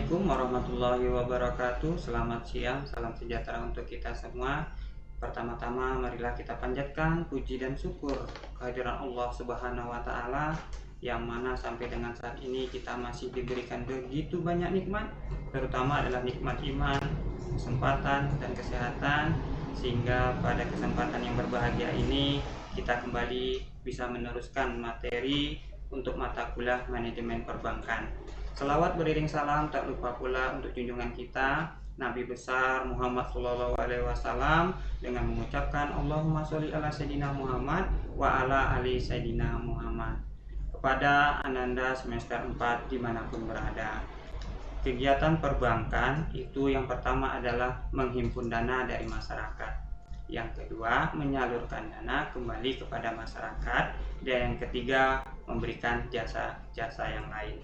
Assalamualaikum warahmatullahi wabarakatuh. Selamat siang, salam sejahtera untuk kita semua. Pertama-tama marilah kita panjatkan puji dan syukur kehadiran Allah Subhanahu wa taala yang mana sampai dengan saat ini kita masih diberikan begitu banyak nikmat, terutama adalah nikmat iman, kesempatan dan kesehatan, sehingga pada kesempatan yang berbahagia ini kita kembali bisa meneruskan materi untuk mata kuliah manajemen perbankan. Selawat beriring salam tak lupa pula untuk junjungan kita Nabi besar Muhammad Sallallahu Alaihi Wasallam dengan mengucapkan Allahumma sholli ala Sayyidina Muhammad wa ala ali Sayyidina Muhammad. Kepada Ananda semester 4 dimanapun berada, kegiatan perbankan itu yang pertama adalah menghimpun dana dari masyarakat, yang kedua menyalurkan dana kembali kepada masyarakat, dan yang ketiga memberikan jasa-jasa yang lain.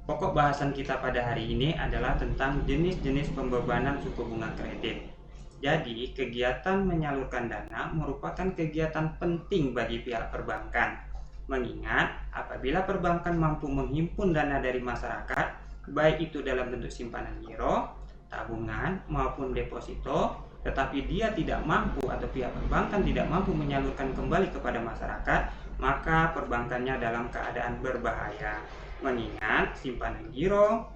Pokok bahasan kita pada hari ini adalah tentang jenis-jenis pembebanan suku bunga kredit. Jadi, kegiatan menyalurkan dana merupakan kegiatan penting bagi pihak perbankan. Mengingat, apabila perbankan mampu menghimpun dana dari masyarakat, baik itu dalam bentuk simpanan giro, tabungan, maupun deposito, tetapi dia tidak mampu atau pihak perbankan tidak mampu menyalurkan kembali kepada masyarakat, maka perbankannya dalam keadaan berbahaya. Mengingat simpanan giro,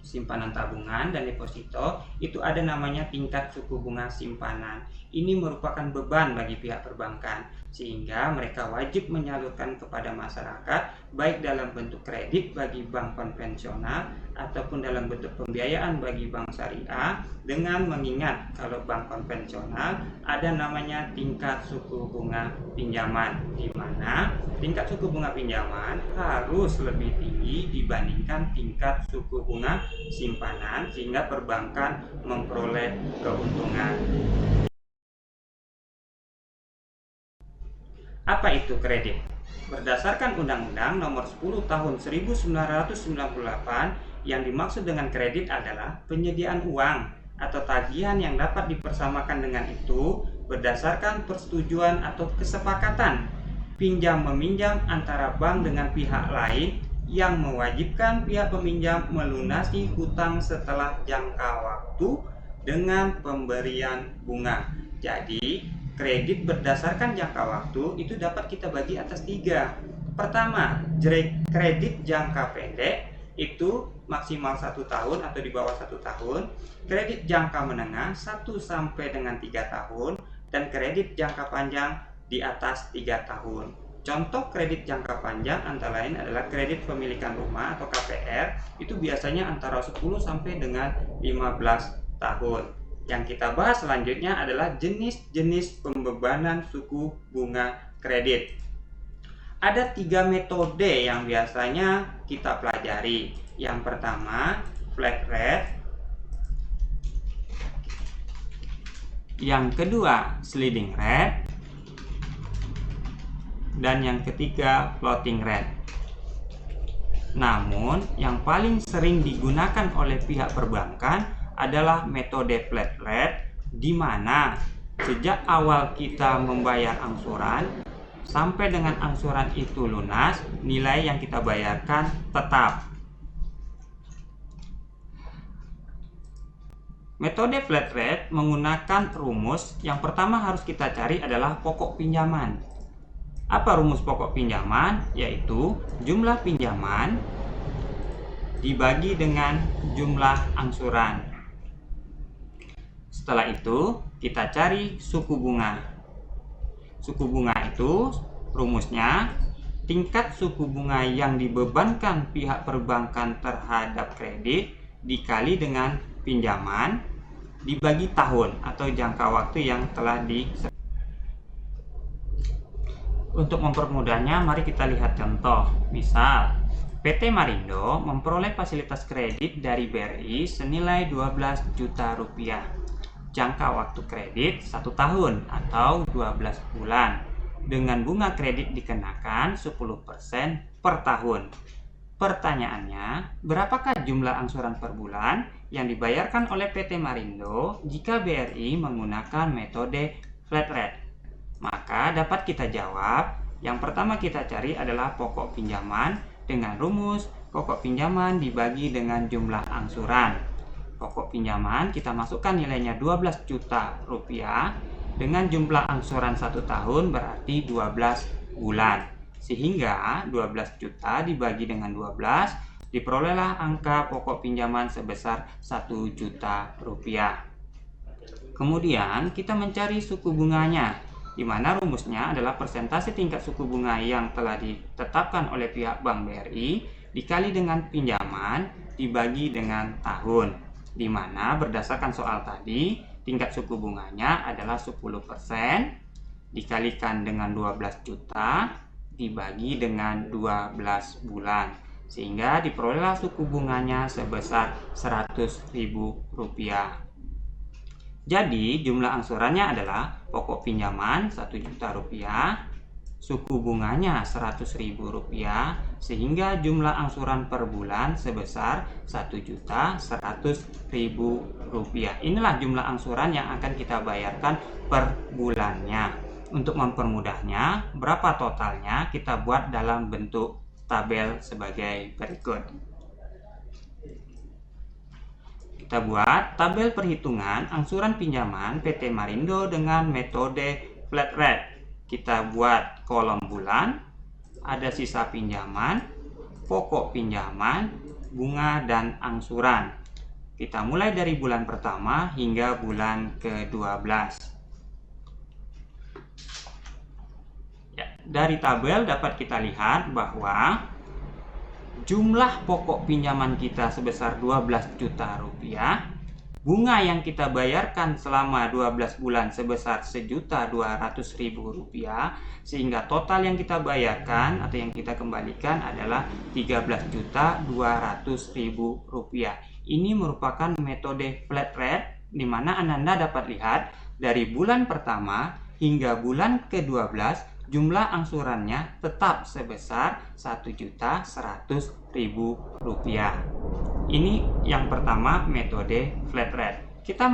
simpanan tabungan, dan deposito itu ada namanya tingkat suku bunga simpanan. Ini merupakan beban bagi pihak perbankan, sehingga mereka wajib menyalurkan kepada masyarakat baik dalam bentuk kredit bagi bank konvensional ataupun dalam bentuk pembiayaan bagi bank syariah, dengan mengingat kalau bank konvensional ada namanya tingkat suku bunga pinjaman, di mana tingkat suku bunga pinjaman harus lebih tinggi dibandingkan tingkat suku bunga simpanan sehingga perbankan memperoleh keuntungan. Apa itu kredit? Berdasarkan Undang-Undang Nomor 10 Tahun 1998, yang dimaksud dengan kredit adalah penyediaan uang atau tagihan yang dapat dipersamakan dengan itu berdasarkan persetujuan atau kesepakatan pinjam meminjam antara bank dengan pihak lain yang mewajibkan pihak peminjam melunasi hutang setelah jangka waktu dengan pemberian bunga. Jadi, kredit berdasarkan jangka waktu itu dapat kita bagi atas 3. Pertama, kredit jangka pendek itu maksimal 1 tahun atau di bawah 1 tahun, kredit jangka menengah 1 sampai dengan 3 tahun, dan kredit jangka panjang di atas 3 tahun. Contoh kredit jangka panjang antara lain adalah kredit pemilikan rumah atau KPR, itu biasanya antara 10 sampai dengan 15 tahun. Yang kita bahas selanjutnya adalah jenis-jenis pembebanan suku bunga kredit. Ada 3 metode yang biasanya kita pelajari. Yang pertama, flat rate. Yang kedua, sliding rate. Dan yang ketiga, floating rate. Namun, yang paling sering digunakan oleh pihak perbankan adalah metode flat rate, di mana sejak awal kita membayar angsuran sampai dengan angsuran itu lunas, nilai yang kita bayarkan tetap. Metode flat rate menggunakan rumus yang pertama harus kita cari adalah pokok pinjaman. Apa rumus pokok pinjaman? Yaitu jumlah pinjaman dibagi dengan jumlah angsuran. Setelah itu, kita cari suku bunga. Suku bunga itu rumusnya tingkat suku bunga yang dibebankan pihak perbankan terhadap kredit dikali dengan pinjaman dibagi tahun atau jangka waktu yang telah disebut. Untuk mempermudahnya, mari kita lihat contoh. Misal, PT Marindo memperoleh fasilitas kredit dari BRI senilai 12 juta rupiah. Jangka waktu kredit 1 tahun atau 12 bulan, dengan bunga kredit dikenakan 10% per tahun. Pertanyaannya, berapakah jumlah angsuran per bulan yang dibayarkan oleh PT Marindo jika BRI menggunakan metode flat rate? Maka dapat kita jawab, yang pertama kita cari adalah pokok pinjaman dengan rumus pokok pinjaman dibagi dengan jumlah angsuran. Pokok pinjaman kita masukkan nilainya 12 juta rupiah dengan jumlah angsuran 1 tahun berarti 12 bulan. Sehingga 12 juta dibagi dengan 12 diperolehlah angka pokok pinjaman sebesar 1 juta rupiah. Kemudian kita mencari suku bunganya, di mana rumusnya adalah persentase tingkat suku bunga yang telah ditetapkan oleh pihak Bank BRI dikali dengan pinjaman dibagi dengan tahun, di mana berdasarkan soal tadi tingkat suku bunganya adalah 10% dikalikan dengan 12 juta dibagi dengan 12 bulan, sehingga diperolehlah suku bunganya sebesar Rp100.000. Jadi jumlah angsurannya adalah pokok pinjaman 1 juta rupiah, suku bunganya Rp100.000, sehingga jumlah angsuran per bulan sebesar Rp1.100.000. Inilah jumlah angsuran yang akan kita bayarkan per bulannya. Untuk mempermudahnya, berapa totalnya kita buat dalam bentuk tabel sebagai berikut. Kita buat tabel perhitungan angsuran pinjaman PT Marindo dengan metode flat rate. Kita buat kolom bulan, ada sisa pinjaman, pokok pinjaman, bunga, dan angsuran. Kita mulai dari bulan pertama hingga bulan ke-12. Dari tabel dapat kita lihat bahwa jumlah pokok pinjaman kita sebesar 12 juta rupiah, bunga yang kita bayarkan selama 12 bulan sebesar Rp1.200.000, sehingga total yang kita bayarkan atau yang kita kembalikan adalah Rp13.200.000. Ini merupakan metode flat rate, di mana Anda dapat lihat dari bulan pertama hingga bulan ke-12 jumlah angsurannya tetap sebesar Rp1.100.000. Ini yang pertama, metode flat rate. Kita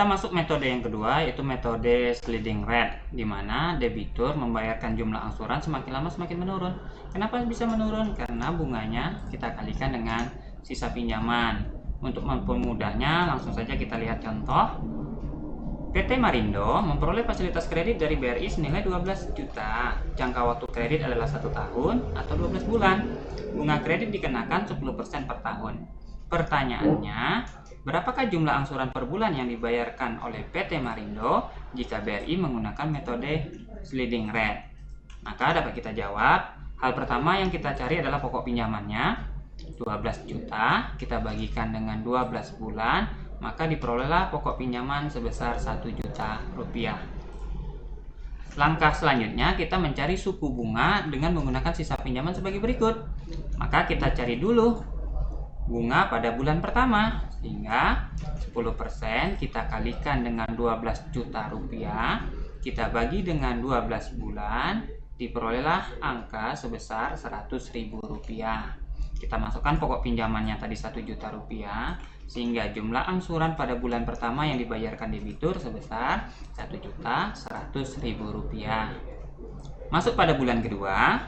masuk metode yang kedua, yaitu metode sliding rate, di mana debitur membayarkan jumlah angsuran semakin lama semakin menurun. Kenapa bisa menurun? Karena bunganya kita kalikan dengan sisa pinjaman. Untuk mempermudahnya, langsung saja kita lihat contoh. PT Marindo memperoleh fasilitas kredit dari BRI senilai 12 juta. Jangka waktu kredit adalah 1 tahun atau 12 bulan. Bunga kredit dikenakan 10% per tahun. Pertanyaannya, berapakah jumlah angsuran per bulan yang dibayarkan oleh PT Marindo jika BRI menggunakan metode sliding rate? Maka dapat kita jawab, hal pertama yang kita cari adalah pokok pinjamannya, 12 juta, kita bagikan dengan 12 bulan, maka diperolehlah pokok pinjaman sebesar Rp1 juta. Langkah selanjutnya kita mencari suku bunga dengan menggunakan sisa pinjaman sebagai berikut. Maka kita cari dulu bunga pada bulan pertama, sehingga 10% kita kalikan dengan Rp12 juta, kita bagi dengan 12 bulan, diperolehlah angka sebesar Rp100.000. Kita masukkan pokok pinjamannya tadi Rp1 juta, sehingga jumlah angsuran pada bulan pertama yang dibayarkan debitur sebesar Rp1.100.000. Masuk pada bulan kedua,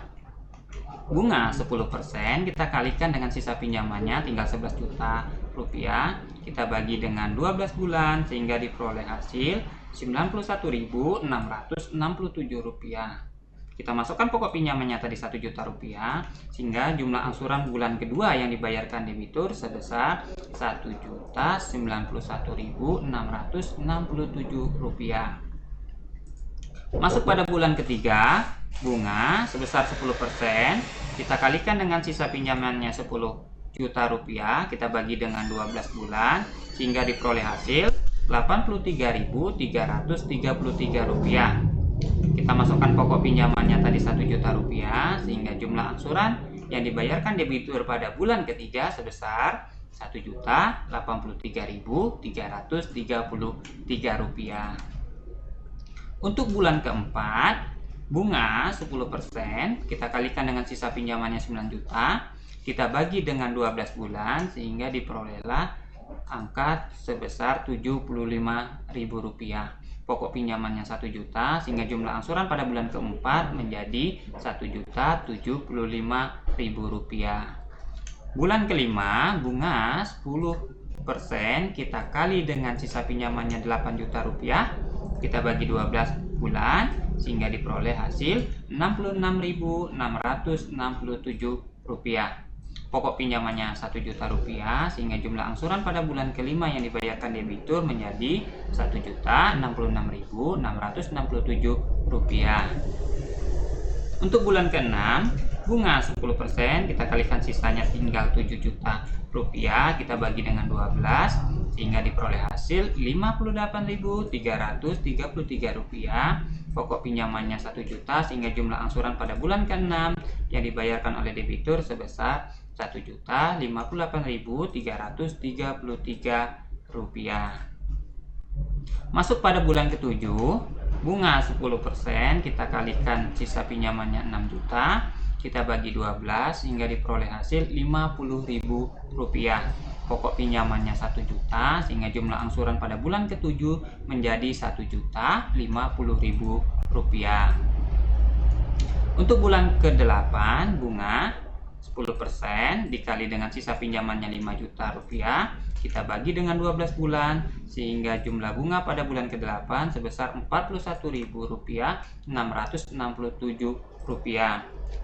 bunga 10% kita kalikan dengan sisa pinjamannya tinggal Rp11 juta, kita bagi dengan 12 bulan sehingga diperoleh hasil Rp91.667. Kita masukkan pokok pinjamannya tadi Rp1 juta, sehingga jumlah angsuran bulan kedua yang dibayarkan debitur sebesar Rp1.991.667. Masuk pada bulan ketiga, bunga sebesar 10%, kita kalikan dengan sisa pinjamannya Rp10 juta, kita bagi dengan 12 bulan, sehingga diperoleh hasil Rp83.333. Kita masukkan pokok pinjamannya tadi Rp1 juta, sehingga jumlah angsuran yang dibayarkan debitur pada bulan ketiga sebesar Rp1.083.333. Untuk bulan keempat, bunga 10% kita kalikan dengan sisa pinjamannya Rp9 juta, kita bagi dengan 12 bulan sehingga diperolehlah angka sebesar Rp75.000. pokok pinjamannya 1 juta, sehingga jumlah angsuran pada bulan keempat menjadi Rp1.075.000. Bulan kelima, bunga 10% kita kali dengan sisa pinjamannya 8 juta rupiah, kita bagi 12 bulan sehingga diperoleh hasil Rp66.667. Pokok pinjamannya 1 juta rupiah, sehingga jumlah angsuran pada bulan kelima yang dibayarkan debitur menjadi Rp1.066.667. Untuk bulan keenam, bunga 10% kita kalikan sisanya tinggal 7 juta rupiah, kita bagi dengan 12 sehingga diperoleh hasil Rp55.333. Pokok pinjamannya 1 juta, sehingga jumlah angsuran pada bulan ke-6 yang dibayarkan oleh debitur sebesar Rp1.058.333. Masuk pada bulan ke-7, bunga 10% kita kalikan sisa pinjamannya 6 juta, kita bagi 12 hingga diperoleh hasil Rp50.000. Pokok pinjamannya 1 juta, sehingga jumlah angsuran pada bulan ke-7 menjadi Rp1.050.000. Untuk bulan ke-8, bunga 10% dikali dengan sisa pinjamannya 5 juta rupiah, kita bagi dengan 12 bulan sehingga jumlah bunga pada bulan ke-8 sebesar Rp41.667.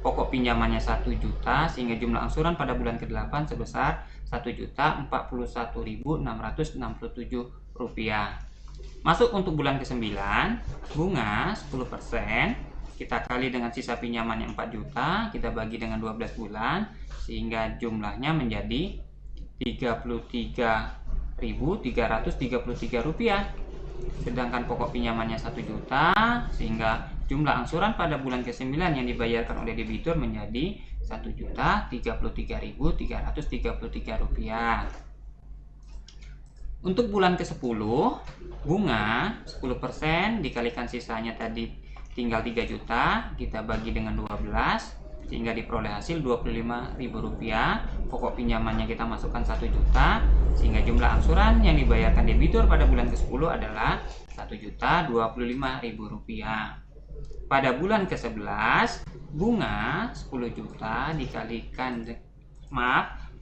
Pokok pinjamannya 1 juta, sehingga jumlah angsuran pada bulan ke-8 sebesar Rp1.041.667. Masuk untuk bulan ke-9, bunga 10% kita kali dengan sisa pinjamannya 4 juta, kita bagi dengan 12 bulan sehingga jumlahnya menjadi Rp33.333. Sedangkan pokok pinjamannya 1 juta, sehingga jumlah angsuran pada bulan ke-9 yang dibayarkan oleh debitur menjadi Rp1.033.333. Untuk bulan ke-10, bunga 10% dikalikan sisanya tadi tinggal 3 juta, kita bagi dengan 12 sehingga diperoleh hasil Rp25.000. Pokok pinjamannya kita masukkan 1 juta, sehingga jumlah angsuran yang dibayarkan debitur pada bulan ke-10 adalah Rp1.025.000. Pada bulan ke-11, bunga 10 juta dikalikan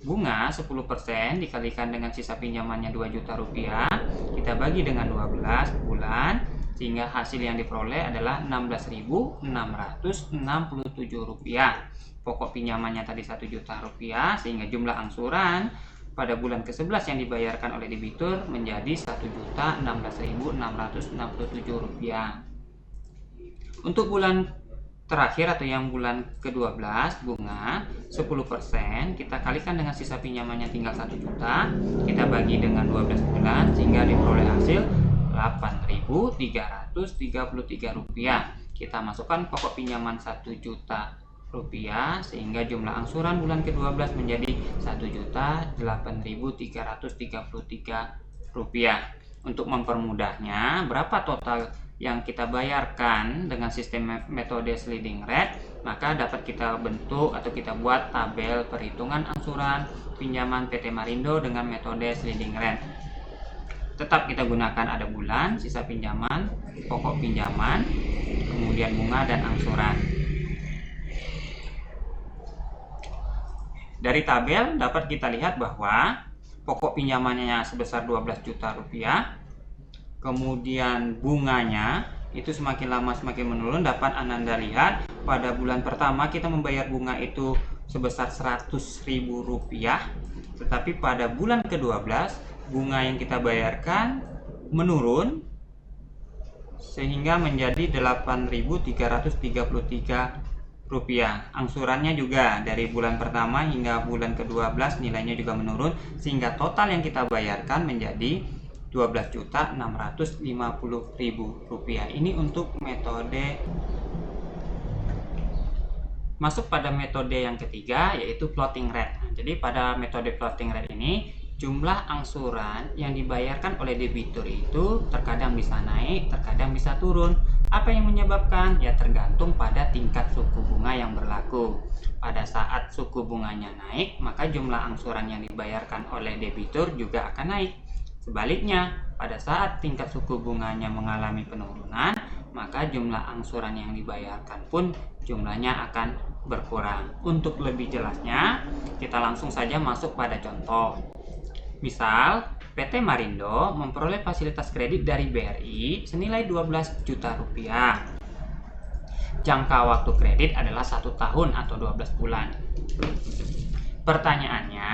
bunga 10% dikalikan dengan sisa pinjamannya 2 juta rupiah, kita bagi dengan 12 bulan sehingga hasil yang diperoleh adalah Rp16.667. Pokok pinjamannya tadi 1 juta rupiah, sehingga jumlah angsuran pada bulan ke-11 yang dibayarkan oleh debitur menjadi Rp1.016.667. Untuk bulan terakhir atau yang bulan ke-12, bunga 10% kita kalikan dengan sisa pinjamannya tinggal 1 juta, kita bagi dengan 12 bulan sehingga diperoleh hasil Rp8.333. Kita masukkan pokok pinjaman 1 juta rupiah sehingga jumlah angsuran bulan ke-12 menjadi Rp1.8.333. Untuk mempermudahnya, berapa total yang kita bayarkan dengan sistem metode sliding rate, maka dapat kita bentuk atau kita buat tabel perhitungan angsuran pinjaman PT Marindo dengan metode sliding rate. Tetap kita gunakan ada bulan, sisa pinjaman, pokok pinjaman, kemudian bunga dan angsuran. Dari tabel dapat kita lihat bahwa pokok pinjamannya sebesar 12 juta rupiah, kemudian bunganya itu semakin lama semakin menurun. Dapat Ananda lihat pada bulan pertama kita membayar bunga itu sebesar Rp100.000, tetapi pada bulan ke-12 bunga yang kita bayarkan menurun sehingga menjadi Rp8.333. Angsurannya juga dari bulan pertama hingga bulan ke-12 nilainya juga menurun sehingga total yang kita bayarkan menjadi Rp12.650.000. Ini untuk metode. Masuk pada metode yang ketiga, yaitu floating rate. Jadi pada metode floating rate ini jumlah angsuran yang dibayarkan oleh debitur itu terkadang bisa naik, terkadang bisa turun. Apa yang menyebabkan? Ya tergantung pada tingkat suku bunga yang berlaku. Pada saat suku bunganya naik, maka jumlah angsuran yang dibayarkan oleh debitur juga akan naik. Sebaliknya, pada saat tingkat suku bunganya mengalami penurunan, maka jumlah angsuran yang dibayarkan pun jumlahnya akan berkurang. Untuk lebih jelasnya, kita langsung saja masuk pada contoh. Misal, PT Marindo memperoleh fasilitas kredit dari BRI senilai 12 juta rupiah. Jangka waktu kredit adalah 1 tahun atau 12 bulan. Pertanyaannya,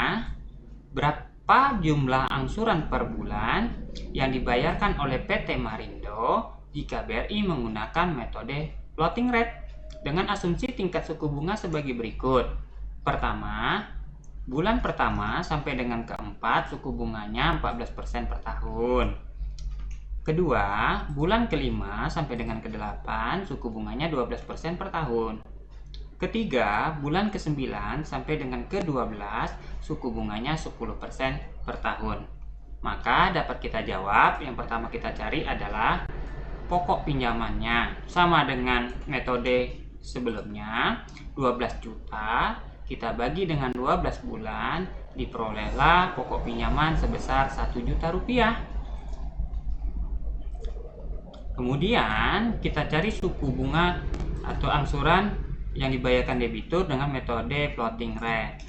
berapa jumlah angsuran per bulan yang dibayarkan oleh PT Marindo jika BRI menggunakan metode floating rate dengan asumsi tingkat suku bunga sebagai berikut. Pertama, bulan pertama sampai dengan keempat suku bunganya 14% per tahun. Kedua, bulan kelima sampai dengan ke-8 suku bunganya 12% per tahun. Ketiga, bulan ke-9 sampai dengan ke-12 suku bunganya 10% per tahun. Maka dapat kita jawab, yang pertama kita cari adalah pokok pinjamannya. Sama dengan metode sebelumnya, 12 juta kita bagi dengan 12 bulan, diperolehlah pokok pinjaman sebesar 1 juta rupiah. Kemudian kita cari suku bunga atau angsuran yang dibayarkan debitur dengan metode floating rate.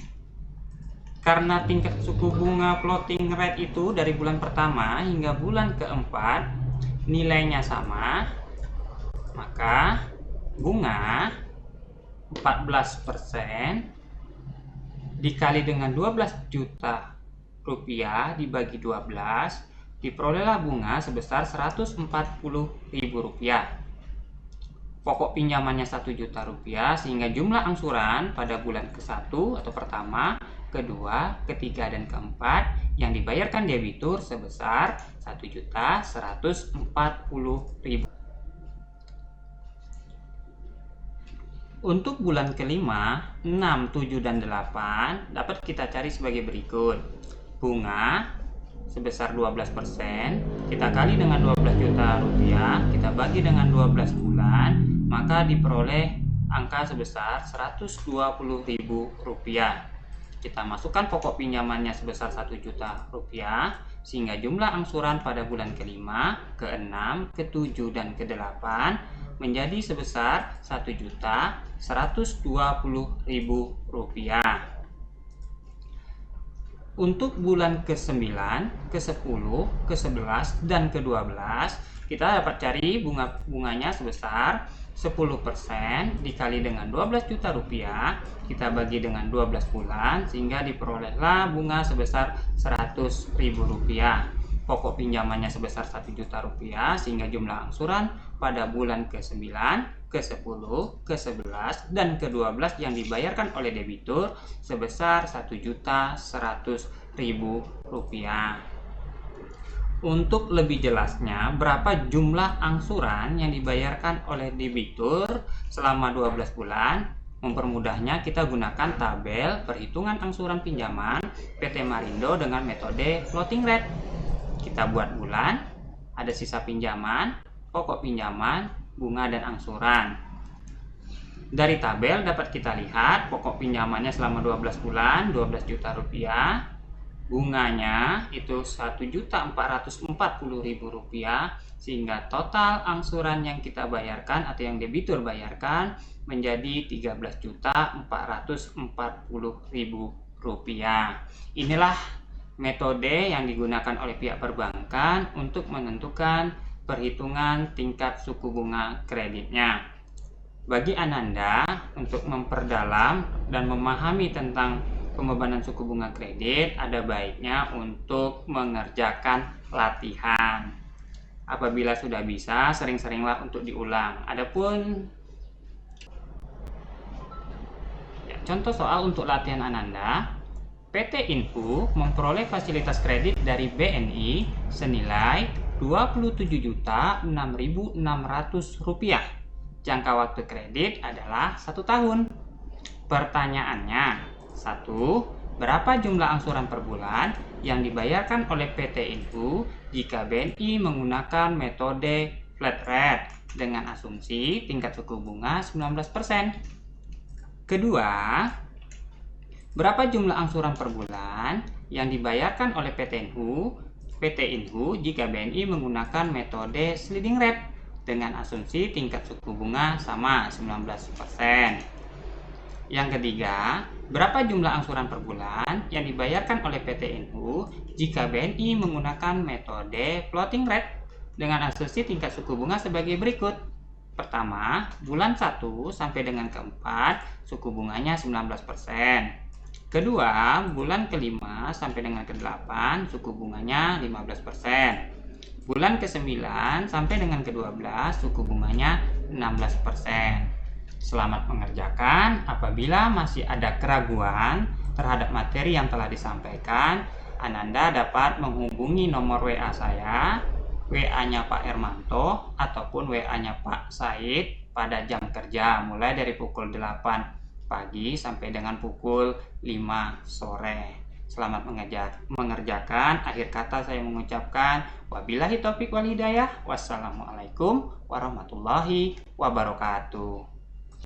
Karena tingkat suku bunga floating rate itu dari bulan pertama hingga bulan keempat nilainya sama, maka bunga 14% dikali dengan 12 juta rupiah dibagi 12, diperolehlah bunga sebesar 140.000 rupiah. Pokok pinjamannya 1 juta rupiah, sehingga jumlah angsuran pada bulan ke-1 atau pertama, kedua, ketiga, dan keempat yang dibayarkan debitur sebesar 1.140.000. Untuk bulan kelima, 6, 7, dan 8 dapat kita cari sebagai berikut. Bunga sebesar 12%, kita kali dengan 12 juta rupiah, kita bagi dengan 12 bulan, maka diperoleh angka sebesar 120.000 rupiah. Kita masukkan pokok pinjamannya sebesar 1 juta rupiah, sehingga jumlah angsuran pada bulan kelima, ke-6, ke-7, dan ke-8 menjadi sebesar 1.120.000 rupiah. Untuk bulan ke-9, ke-10, ke-11, dan ke-12 kita dapat cari bunganya sebesar 10% dikali dengan 12 juta rupiah, kita bagi dengan 12 bulan, sehingga diperolehlah bunga sebesar 100.000 rupiah. Pokok pinjamannya sebesar 1 juta rupiah, sehingga jumlah angsuran pada bulan ke-9, ke-10, ke-11, dan ke-12 yang dibayarkan oleh debitur sebesar 1.100.000 rupiah. Untuk lebih jelasnya, berapa jumlah angsuran yang dibayarkan oleh debitur selama 12 bulan? Mempermudahnya, kita gunakan tabel perhitungan angsuran pinjaman PT Marindo dengan metode floating rate. Kita buat bulan, ada sisa pinjaman, pokok pinjaman, bunga, dan angsuran. Dari tabel dapat kita lihat pokok pinjamannya selama 12 bulan 12 juta rupiah, bunganya itu 1.440.000 rupiah, sehingga total angsuran yang kita bayarkan atau yang debitur bayarkan menjadi 13.440.000 rupiah. Inilah metode yang digunakan oleh pihak perbankan untuk menentukan perhitungan tingkat suku bunga kreditnya. Bagi Ananda untuk memperdalam dan memahami tentang pembebanan suku bunga kredit, ada baiknya untuk mengerjakan latihan. Apabila sudah bisa, sering-seringlah untuk diulang. Adapun contoh soal untuk latihan Ananda, PT Info memperoleh fasilitas kredit dari BNI senilai Rp27.006.600. Jangka waktu kredit adalah 1 tahun. Pertanyaannya, 1. Berapa jumlah angsuran per bulan yang dibayarkan oleh PT Info jika BNI menggunakan metode flat rate dengan asumsi tingkat suku bunga 19%? Kedua, berapa jumlah angsuran per bulan yang dibayarkan oleh PT Info PT Inhu jika BNI menggunakan metode sliding rate dengan asumsi tingkat suku bunga sama 19%. Yang ketiga, berapa jumlah angsuran per bulan yang dibayarkan oleh PT Inhu jika BNI menggunakan metode floating rate dengan asumsi tingkat suku bunga sebagai berikut. Pertama, bulan 1 sampai dengan ke-4 suku bunganya 19%. Kedua, bulan ke-5 sampai dengan ke-8 suku bunganya 15%. Bulan ke-9 sampai dengan ke-12 suku bunganya 16%. Selamat mengerjakan. Apabila masih ada keraguan terhadap materi yang telah disampaikan, Ananda dapat menghubungi nomor WA saya, WA-nya Pak Hermanto ataupun WA-nya Pak Said pada jam kerja mulai dari pukul 8 pagi sampai dengan pukul 5 sore. Selamat mengerjakan. Akhir kata saya mengucapkan wabillahi taufik wal hidayah. Wassalamualaikum warahmatullahi wabarakatuh.